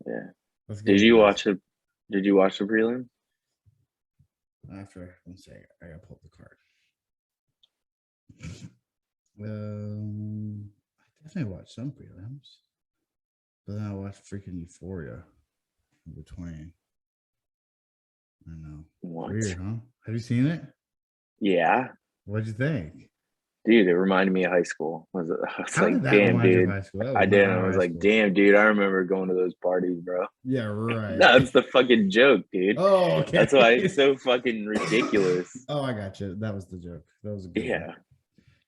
Yeah. Let's get Did you into watch the prelim? after. One second. I gotta pull up the card. I definitely watched some prelims, but then I watched freaking Euphoria in between. I know. What? Weird, huh? Have you seen it? Yeah. What'd you think? Dude, it reminded me of high school. I was How like, did that damn, remind you of dude. high school? That was I not did. I our was high like, school. damn, dude. I remember going to those parties, bro. Yeah, right. That's the fucking joke, dude. Oh, okay. That's why it's so fucking ridiculous. Oh, I got you. That was the joke. That was a good Yeah. one.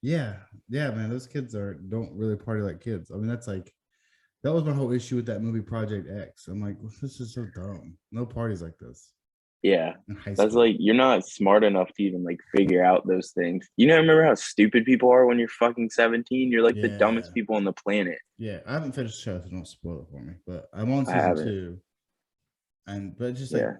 Yeah, man. Those kids don't really party like kids. I mean, that was my whole issue with that movie Project X. I'm like, well, this is so dumb. No parties like this Yeah. in high That's school. like, you're not smart enough to even like figure out those things. You know, remember how stupid people are when you're fucking 17? You're like the dumbest people on the planet. Yeah, I haven't finished the show, so don't spoil it for me. But I'm on I season haven't. 2, but just like Yeah.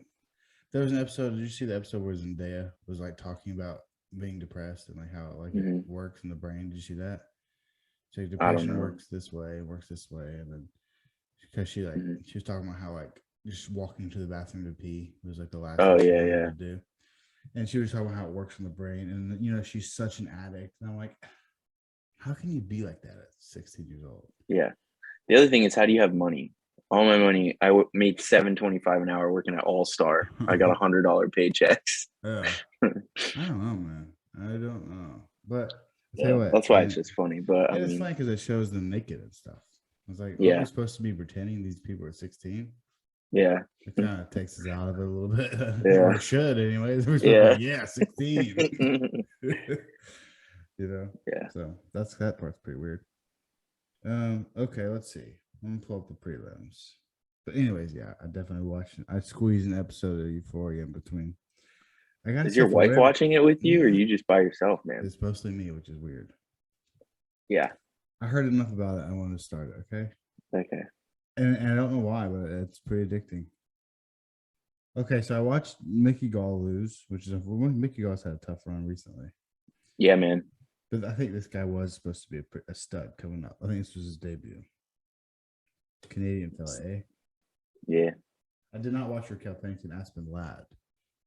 there was an episode. Did you see the episode where Zendaya was like talking about being depressed and like how it works in the brain? Did you see that? So depression works this way, and then because she was talking about how like just walking to the bathroom to pee was like the last thing she wanted to do, and she was talking about how it works on the brain, and she's such an addict, and I'm like, how can you be like that at 16 years old? Yeah. The other thing is, how do you have money? All my money, I made $7.25 an hour working at All Star. I got $100 paychecks. Yeah, I don't know, man. I don't know, but I'll tell you what, that's why it's just funny. But it's funny because it shows them naked and stuff. I was like, aren't we supposed to be pretending these people are 16? Yeah. It kind of takes us out of it a little bit. Yeah. Or it should, anyways. We're supposed to be, 16. Yeah. So that part's pretty weird. Okay, let's see. I'm gonna pull up the prelims. But anyways, yeah, I definitely watched it. I squeezed an episode of Euphoria in between. Is your wife watching it with you, or are you just by yourself, man? It's mostly me, which is weird. Yeah. I heard enough about it. I want to start it. Okay. Okay. And I don't know why, but it's pretty addicting. Okay, so I watched Mickey Gall lose, which is Mickey Gall's had a tough run recently. Yeah, man. But I think this guy was supposed to be a stud coming up. I think this was his debut. Canadian fella, eh? Yeah. I did not watch Raquel Pennington Aspen Ladd.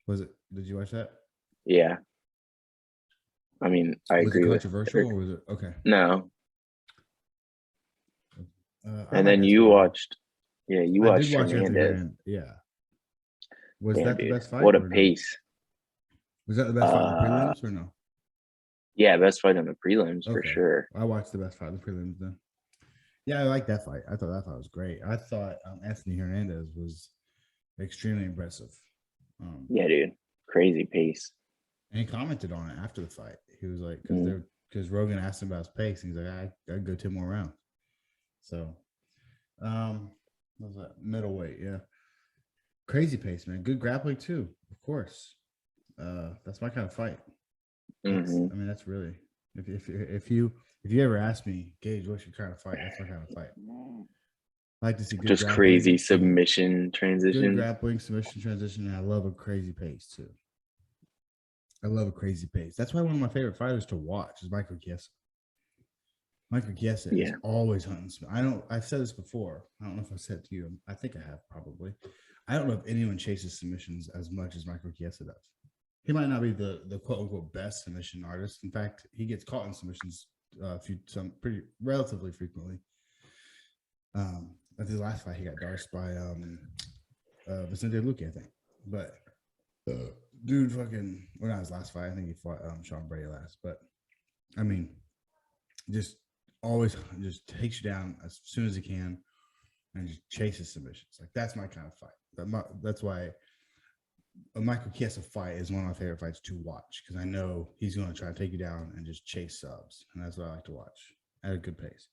Was it? Did you watch that? Yeah. I mean, I agree. Was it controversial or was it okay? No. And then you watched. Yeah, you watched Hernandez. Yeah. Was that the best fight? What a pace! Was that the best fight in the prelims or no? Yeah, best fight in the prelims for sure. I watched the best fight in the prelims then. Yeah, I like that fight. I thought that fight was great. I thought Anthony Hernandez was extremely impressive. Yeah, dude, crazy pace. And he commented on it after the fight. He was like, because Rogan asked him about his pace, and he's like, I'd go 10 more rounds. So, what was that? Middleweight, yeah. Crazy pace, man. Good grappling too, of course. That's my kind of fight. I mean, that's really if you ever ask me, Gaige, what's your kind of fight? That's my kind of fight. I like to see good just crazy submission transition. Good grappling, submission transition, and I love a crazy pace too. I love a crazy pace. That's why one of my favorite fighters to watch is Michael Chiesa. Michael Chiesa is always hunting. I've said this before. I don't know if I said it to you. I think I have probably. I don't know if anyone chases submissions as much as Michael Chiesa does. He might not be the quote unquote best submission artist. In fact, he gets caught in submissions pretty relatively frequently. At the last fight, he got dorsed by Vicente Luque, I think. But dude, not his last fight. I think he fought Sean Brady last. But I mean, just always just takes you down as soon as he can and just chases submissions. Like that's my kind of fight. That's why a Michael Chiesa fight is one of my favorite fights to watch because I know he's going to try to take you down and just chase subs, and that's what I like to watch at a good pace.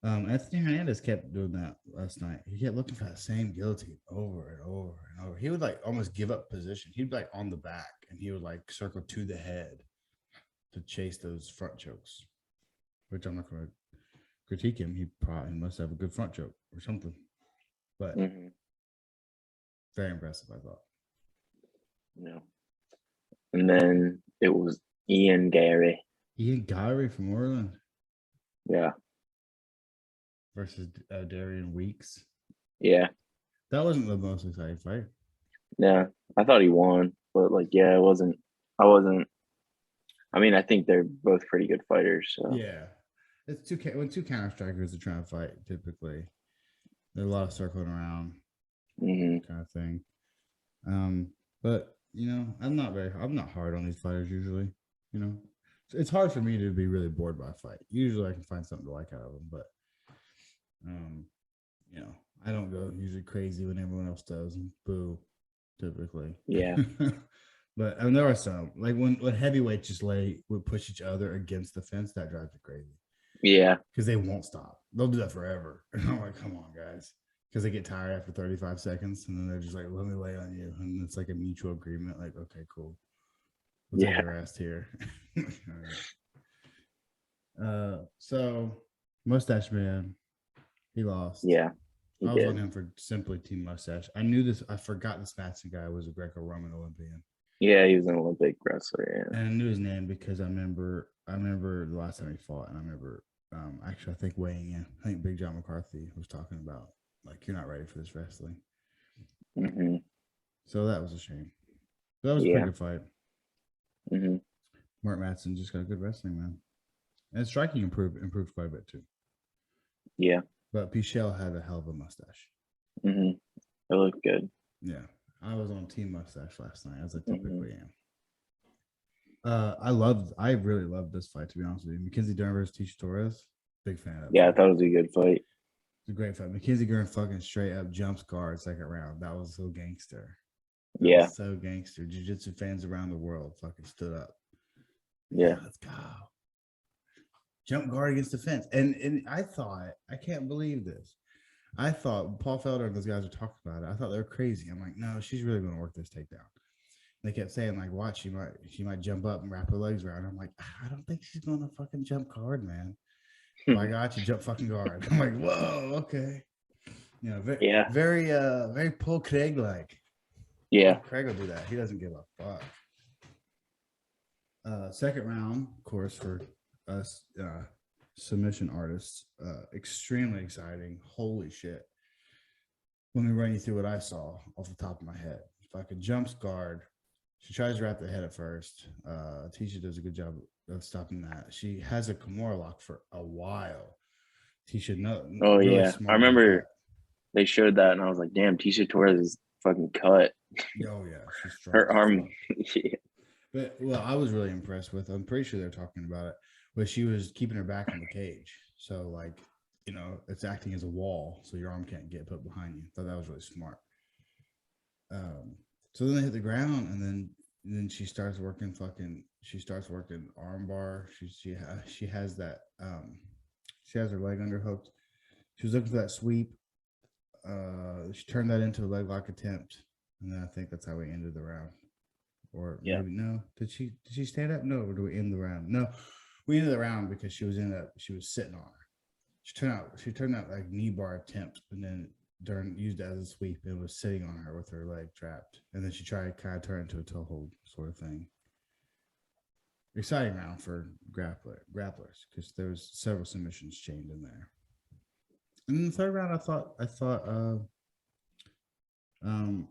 Anthony Hernandez kept doing that last night. He kept looking for that same guillotine over and over and over. He would like almost give up position. He'd be like on the back, and he would like circle to the head to chase those front chokes, which I'm not going to critique him. He probably must have a good front choke or something, but very impressive, I thought. No. And then it was Ian Gary. Ian Gary from Orland. Yeah. Versus Darian Weeks. Yeah. That wasn't the most exciting fight. Yeah. I thought he won, but like, yeah, it wasn't. I wasn't. I mean, I think they're both pretty good fighters. So Yeah, it's when two counter strikers are trying to fight. Typically, there's a lot of circling around kind of thing. But I'm not hard on these fighters usually. You know, it's hard for me to be really bored by a fight. Usually, I can find something to like out of them, but um, I don't go usually crazy when everyone else does. Boo, typically. yeah, But I mean, there are some like when heavyweights just would push each other against the fence. That drives me crazy yeah, because they won't stop. They'll do that forever. And I'm like, come on, guys. Because they get tired after 35 seconds and then they're just like, let me lay on you. And it's like a mutual agreement. Like, okay, cool. We'll take yeah, a rest here. So Mustache Man, he lost. yeah. He I was on did. him for simply Team Mustache. I knew this. I forgot this Matson guy was a Greco-Roman Olympian. Yeah, he was an Olympic wrestler. And I knew his name because I remember the last time he fought, and I remember actually I think weighing in. I think Big John McCarthy was talking about like you're not ready for this wrestling. Yeah. So that was a shame. But that was a Yeah. pretty good fight. hmm Mark Madsen just got a good wrestling man, and striking improved quite a bit too. Yeah. But Pichel had a hell of a mustache. hmm It looked good. Yeah, I was on Team Mustache last night, as I hmm typically am. I really loved this fight, to be honest with you. Mckenzie Denver versus Tisha Torres, big fan of that. Yeah, I thought it was a good fight. It's a great fight. Mckenzie Denver fucking straight up jumps guard second round. That was so gangster. Yeah. So gangster. Jiu-jitsu fans around the world fucking stood up. Yeah. Let's go. Jump guard against the fence. And I thought, I can't believe this. I thought Paul Felder and those guys were talking about it. I thought they were crazy. I'm like, no, she's really going to work this takedown. They kept saying like, watch, she might jump up and wrap her legs around. I'm like, I don't think she's going to fucking jump guard, man. I got you, jump fucking guard. I'm like, whoa, okay. Very Paul Craig like. Yeah. Craig will do that. He doesn't give a fuck. Second round, of course, for us submission artists, extremely exciting. Holy shit. Let me run you through what I saw off the top of my head. Fucking jumps guard. She tries to wrap the head at first. Tisha does a good job of stopping that. She has a Kimura lock for a while. Tisha, Oh really yeah. I remember they showed that, and I was like, "Damn, Tisha Torres is fucking cut." Oh yeah, she's strong. Her arm. Yeah. But well, I was really impressed with. I'm pretty sure they're talking about it, but she was keeping her back on the cage, so like it's acting as a wall, so your arm can't get put behind you. Thought that was really smart. So then they hit the ground, and then she starts working arm bar. She has that she has her leg underhooked. She was looking for that sweep. She turned that into a leg lock attempt, and then I think that's how we ended the round. Or maybe no. Did she stand up? No. Or do we end the round? No, we ended the round because she was sitting on her. She turned out like knee bar attempt, and then Dern used it as a sweep and was sitting on her with her leg trapped. And then she tried to kind of turn into a toe hold sort of thing. Exciting round for grapplers because there was several submissions chained in there. And in the third round,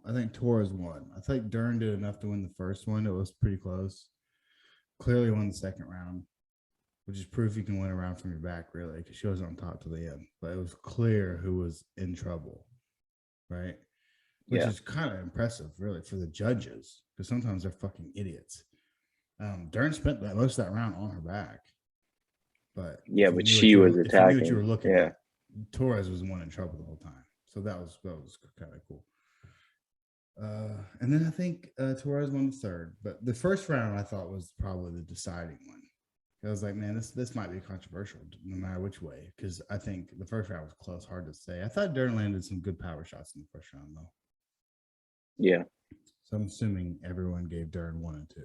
I think Torres won. I think Dern did enough to win the first one. It was pretty close. Clearly won the second round, which is proof you can win a round from your back, really, because she was on top to the end. But it was clear who was in trouble, right? Which is kind of impressive, really, for the judges, because sometimes they're fucking idiots. Dern spent most of that round on her back. But but she was attacking. If you knew what you were looking at, Torres was the one in trouble the whole time. So that was kind of cool. And then I think Torres won the third, but the first round I thought was probably the deciding one. I was like, man, this might be controversial no matter which way, because I think the first round was close, hard to say. I thought Dern landed some good power shots in the first round, though. Yeah. So I'm assuming everyone gave Dern 1 and 2.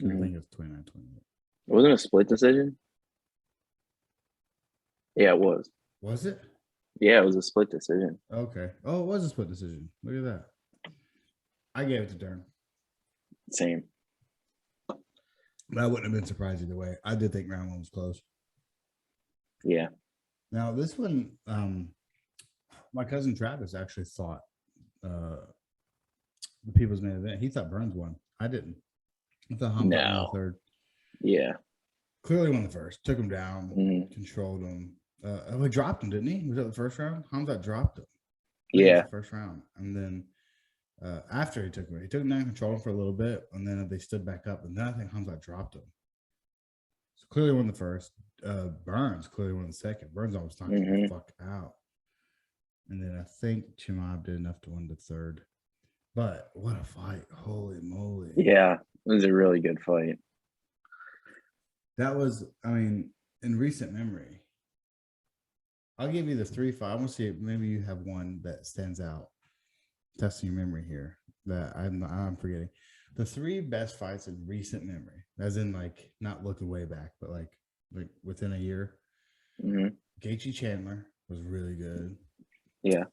I think it was 29-28. Wasn't it a split decision? Yeah, it was. Was it? Yeah, it was a split decision. Okay. Oh, it was a split decision. Look at that. I gave it to Dern. Same. But I wouldn't have been surprised either way. I did think round 1 was close. Yeah. Now this one, My cousin Travis actually thought the people's main event. He thought Burns won. I didn't. I thought Hamza won the third. Yeah. Clearly won the first. Took him down. Mm-hmm. Controlled him. He dropped him, didn't he? Was that the first round? Hamza dropped him. Yeah. The first round. And then after he took him down, controlled him for a little bit, and then they stood back up. And then I think Hamza dropped him. So clearly won the first. Burns clearly won the second. Burns almost knocked him the fuck out. And then I think Chimaev did enough to win the third. But what a fight. Holy moly. Yeah, it was a really good fight. That was, I mean, in recent memory. I'll give you the 3 fight. I want to see if maybe you have one that stands out. Testing your memory here that I'm forgetting. The 3 best fights in recent memory, as in like not looking way back, but like within a year. Gaige Chandler was really good. Yeah.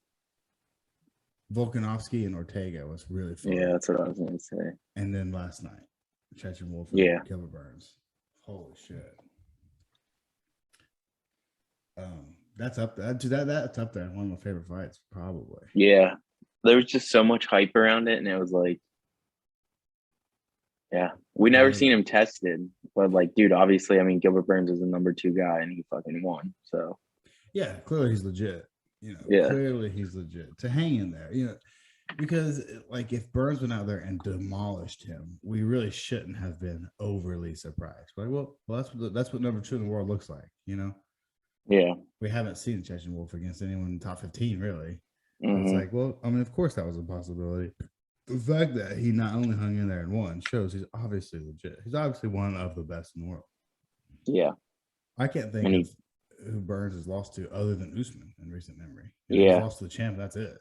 Volkanovski and Ortega was really fun. Yeah, that's what I was going to say. And then last night, Chechen Wolf and Gilbert Burns. Holy shit. That's up there. That's up there. One of my favorite fights, probably. Yeah. There was just so much hype around it, and it was like, yeah. We never seen him tested. But like, dude, obviously, I mean, Gilbert Burns is the number 2 guy, and he fucking won. So yeah, clearly he's legit. Clearly he's legit to hang in there, because like if Burns went out there and demolished him, we really shouldn't have been overly surprised. Like, well, that's what number 2 in the world looks like, Yeah. We haven't seen Chechen Wolf against anyone in the top 15, really. It's like, well, I mean, of course that was a possibility. The fact that he not only hung in there and won shows he's obviously legit. He's obviously one of the best in the world. Yeah. I can't think of who Burns has lost to other than Usman in recent memory. He's lost to the champ. That's it.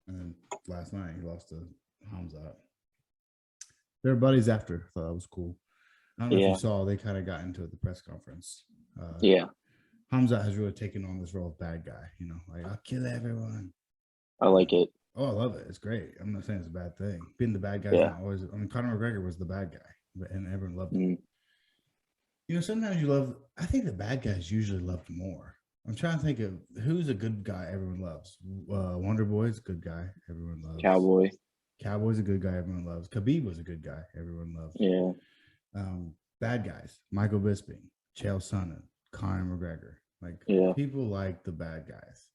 And then last night he lost to Hamza. They were buddies after. Thought that was cool. I don't know if you saw. They kind of got into it at the press conference. Hamza has really taken on this role of bad guy. Like I'll kill everyone. I like it. Oh, I love it. It's great. I'm not saying it's a bad thing. Being the bad guy is not always. I mean, Conor McGregor was the bad guy, and everyone loved him. Sometimes you love. I think the bad guys usually loved more. I'm trying to think of who's a good guy everyone loves. Wonder Boy's a good guy everyone loves. Cowboy's a good guy everyone loves. Khabib was a good guy everyone loves. Yeah. Bad guys: Michael Bisping, Chael Sonnen, Conor McGregor. Like people like the bad guys.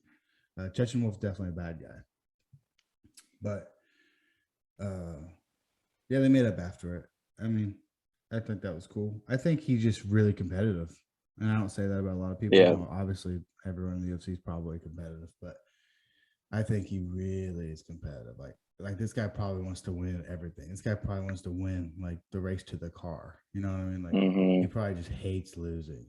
Chechen Wolf's definitely a bad guy. But they made up after it. I mean, I think that was cool. I think he's just really competitive. And I don't say that about a lot of people. Yeah. Obviously, everyone in the UFC is probably competitive, but I think he really is competitive. Like this guy probably wants to win everything. This guy probably wants to win like the race to the car. You know what I mean? Like he probably just hates losing.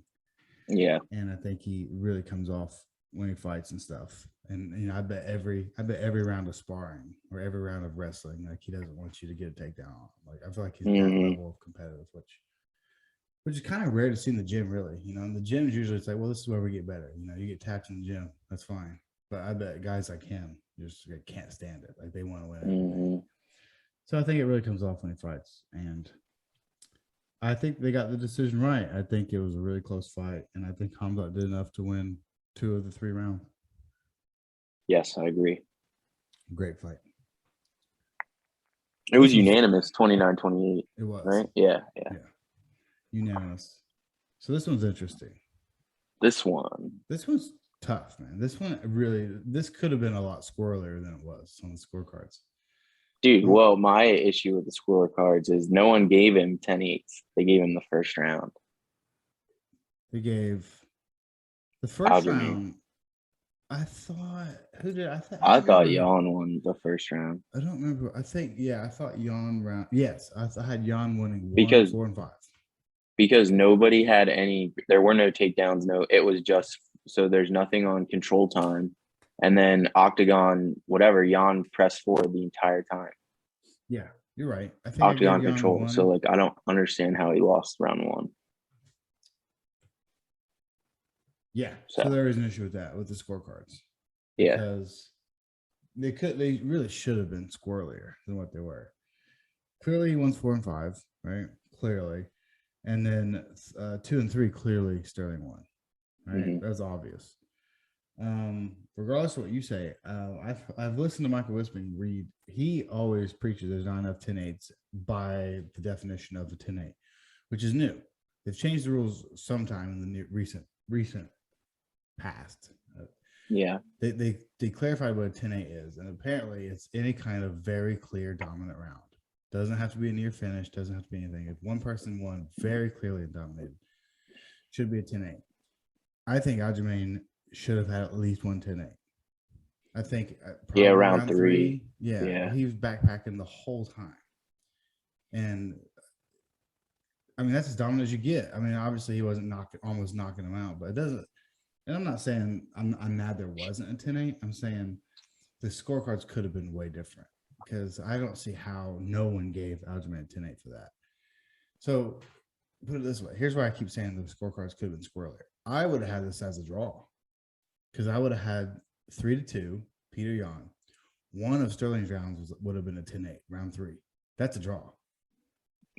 Yeah. And I think he really comes off when he fights and stuff. And I bet every round of sparring or every round of wrestling, like he doesn't want you to get a takedown. Like I feel like he's that level of competitive, which is kind of rare to see in the gym, really. In the gym, usually it's like, well, this is where we get better. You get tapped in the gym, that's fine. But I bet guys like him just can't stand it. Like they want to win. So I think it really comes off when he fights, and I think they got the decision right. I think it was a really close fight, and I think Hamza did enough to win 2 of the 3 rounds. Yes, I agree. Great fight. It was unanimous, 29-28. It was. Right? Yeah. Unanimous. So this one's interesting. This one's tough, man. This could have been a lot squirrelier than it was on the scorecards. Dude, well, my issue with the scorecards is no one gave him 10-8. They gave him the first round. They gave the first round. I thought I thought Yone won the first round. I don't remember. I thought Yone round. Yes, I had Yone winning 1, 4, and 5. Because nobody had there were no takedowns. No, it was just so there's nothing on control time. And then Octagon, whatever, Yone pressed forward the entire time. Yeah, you're right. I think Octagon control. So like I don't understand how he lost round 1. Yeah, so there is an issue with that, with the scorecards. Yeah. Because they really should have been squirrelier than what they were. Clearly he won 4 and 5, right? Clearly. And then 2 and 3, clearly Sterling won. Right? That's obvious. Regardless of what you say, I've listened to Michael Bisping read. He always preaches there's not enough 10-8s by the definition of a 10-8, which is new. They've changed the rules sometime in the recent past. Yeah. They clarified what a 10-8 is, and apparently it's any kind of very clear dominant round. Doesn't have to be a near finish, doesn't have to be anything. If one person won very clearly and dominated, should be a 10-8. I think Aljamain should have had at least one 10-8. I think probably round three. Yeah, he was backpacking the whole time. And I mean, that's as dominant as you get. I mean, obviously he wasn't almost knocking him out, but it doesn't. And I'm not saying I'm mad there wasn't a 10-8. I'm saying the scorecards could have been way different, because I don't see how no one gave Aljamain a 10-8 for that. So put it this way. Here's why I keep saying the scorecards could have been squirrelier. I would have had this as a draw, because I would have had 3-2, Peter Yan. One of Sterling's rounds would have been a 10-8, round 3. That's a draw.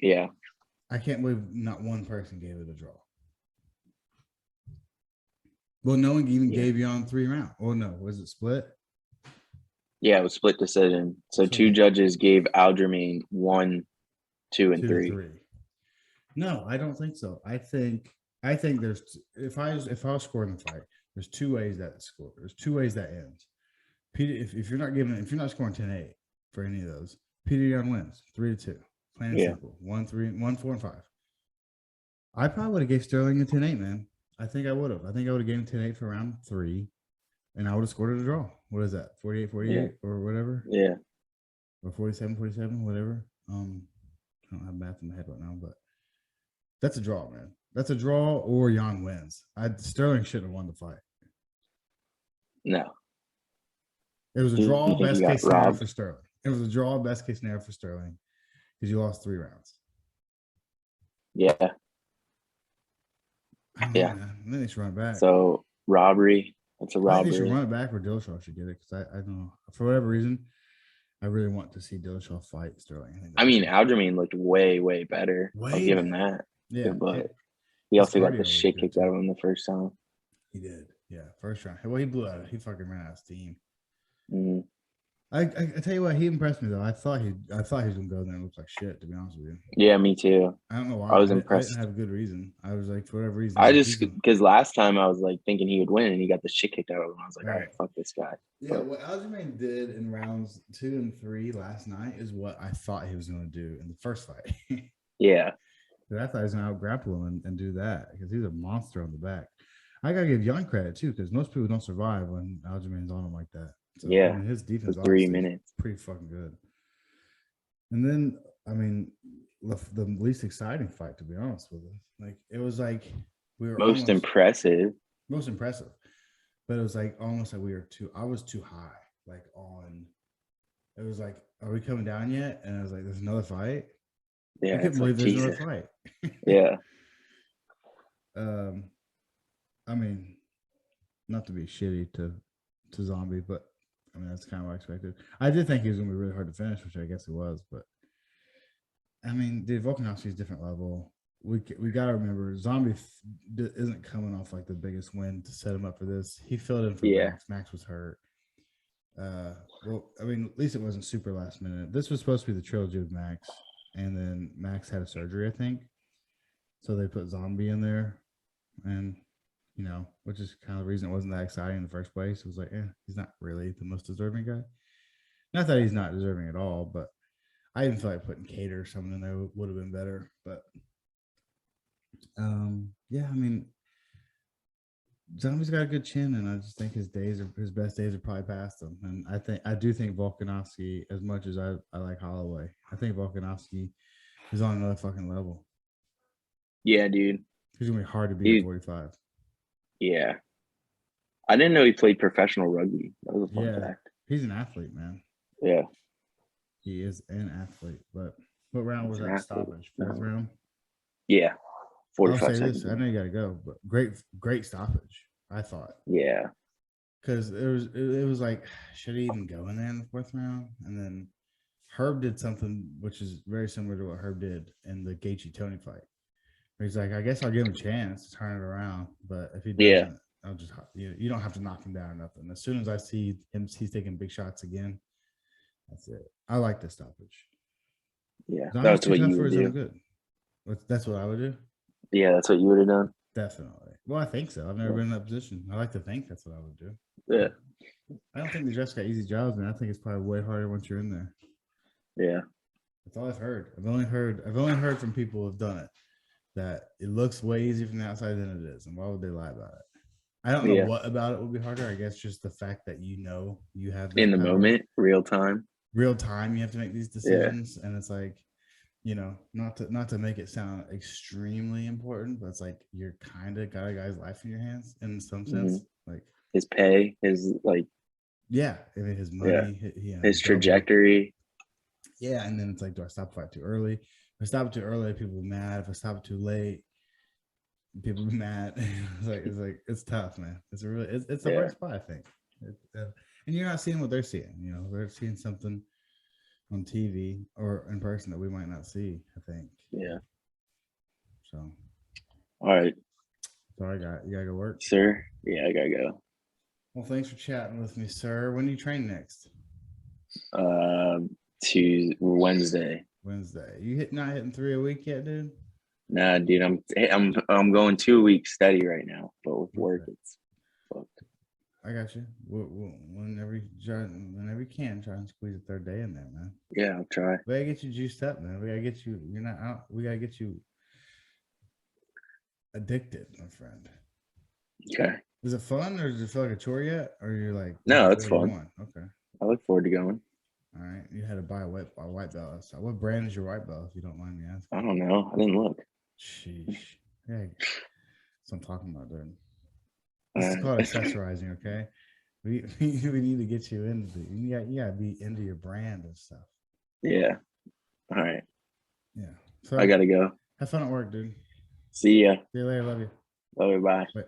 Yeah. I can't believe not one person gave it a draw. Well, no one even gave Yan 3 rounds. Oh, no. Was it split? Yeah, it was split decision. So 2 judges gave Aljamain 1, 2, and 3. No, I don't think so. I think there's if I was scoring the fight, there's 2 ways that score. There's 2 ways that ends. Peter, if you're not scoring 10-8 for any of those, Peter Yan wins 3-2. Plain and simple. 1-3, 1-4, and 5. I probably would have gave Sterling a 10-8, man. I think I would have. I think I would have given 10-8 for round 3, and I would have scored it a draw. What is that? 48-48 or whatever? Yeah. Or 47-47, whatever. I don't have math in my head right now, but that's a draw, man. That's a draw, or Yan wins. Sterling shouldn't have won the fight. No. It was a draw, best case scenario for Sterling. It was a draw, best case scenario for Sterling, because you lost 3 rounds. Yeah. Yeah. I think they should run it back. So robbery. That's a robbery. I think they should run it back, or Dillashaw should get it, because I don't know. For whatever reason, I really want to see Dillashaw fight Sterling. I mean, Aljamain looked way, way better. I'll give him that. Yeah, but he also got the shit kicked out of him the first time. He did. Yeah, first round. Well, he blew out. He fucking ran out of steam. Mm-hmm. I tell you what, he impressed me though. I thought he was gonna go there and look like shit, to be honest with you. Yeah, me too. I don't know why. I was impressed. I didn't have a good reason. I was like, for whatever reason. I just because last time I was like thinking he would win, and he got the shit kicked out of him. I was like, all right, fuck this guy. Yeah, what Aljamain did in rounds 2 and 3 last night is what I thought he was gonna do in the first fight. Yeah. But I thought he was gonna out grapple him and do that, because he's a monster on the back. I gotta give Yone credit too, because most people don't survive when Aljamain's on him like that. So, yeah, I mean, his defense for 3 minutes, pretty fucking good. And then, I mean, the least exciting fight, to be honest with us, like it was like we were most impressive, but it was like almost like I was too high, like on. It was like, are we coming down yet? And I was like, there's another fight. Yeah, I couldn't believe there's another fight. Yeah. I mean, not to be shitty to Zombie, but I mean, that's kind of what I expected. I did think he was going to be really hard to finish, which I guess it was. But, I mean, dude, Volkanovski is a different level. We got to remember, Zombie isn't coming off like the biggest win to set him up for this. He filled in for Max. Max was hurt. Well, I mean, at least it wasn't super last minute. This was supposed to be the trilogy of Max, and then Max had a surgery, I think. So they put Zombie in there, and you know, which is kind of the reason it wasn't that exciting in the first place. It was like, he's not really the most deserving guy. Not that he's not deserving at all, but I even feel like putting Cater or someone in there would have been better. But yeah, I mean, Zombie's got a good chin, and I just think his best days are probably past him. And I do think Volkanovski, as much as I like Holloway, I think Volkanovski is on another fucking level. Yeah, dude. It's gonna be hard to beat at 45. Yeah. I didn't know he played professional rugby. That was a fun fact. He's an athlete, man. Yeah. He is an athlete. But what round was that stoppage? 4th round? Yeah. 45 I'll say seconds. this. I know you got to go, but great stoppage, I thought. Yeah. Because it was like, should he even go in there in the 4th round? And then Herb did something which is very similar to what Herb did in the Gaige Tony fight. He's like, I guess I'll give him a chance to turn it around, but if he doesn't, I'll just you don't have to knock him down or nothing. As soon as I see him, he's taking big shots again. That's it. I like the stoppage. Yeah, Donnie's that's too what tough you for would his own do. good. That's what I would do. Yeah, that's what you would have done. Definitely. Well, I think so. I've never been in that position. I like to think that's what I would do. Yeah. I don't think the refs got easy jobs, man. I think it's probably way harder once you're in there. Yeah. That's all I've heard. I've only heard from people who've done it that it looks way easier from the outside than it is. And why would they lie about it? I don't know what about it would be harder. I guess just the fact that you have that in the power. moment, real time. You have to make these decisions, and it's like, not to make it sound extremely important, but it's like you're kind of got a guy's life in your hands in some sense, like his pay, his I mean his money, his trajectory. Yeah, and then it's like, do I stop the fight too early? If I stop it too early, people will be mad. If I stop it too late, people will be mad. It's tough, man. It's a hard spot, I think. And you're not seeing what they're seeing. They're seeing something on TV or in person that we might not see, I think. Yeah. So. All right. Sorry, you gotta go work, sir. Yeah, I gotta go. Well, thanks for chatting with me, sir. When do you train next? Wednesday. You not hitting 3 a week yet, dude? Nah, dude. I'm going 2 weeks steady right now, but with work, it's fucked. I got you. Whenever you can, try and squeeze a third day in there, man. Yeah, I'll try. We gotta get you juiced up, man. We gotta get you. You're not out. We gotta get you addicted, my friend. Okay. Is it fun, or does it feel like a chore yet? Or you're like, no, it's fun. Okay. I look forward to going. All right. You had to buy a white belt. So what brand is your white belt, if you don't mind me asking? I don't know. I didn't look. Sheesh. Yeah. That's what I'm talking about, dude. This is called accessorizing, okay? We need to get you into it. You gotta be into your brand and stuff. Yeah. All right. Yeah. So I gotta go. Have fun at work, dude. See ya. See you later. Love you. Love you. Bye. Bye.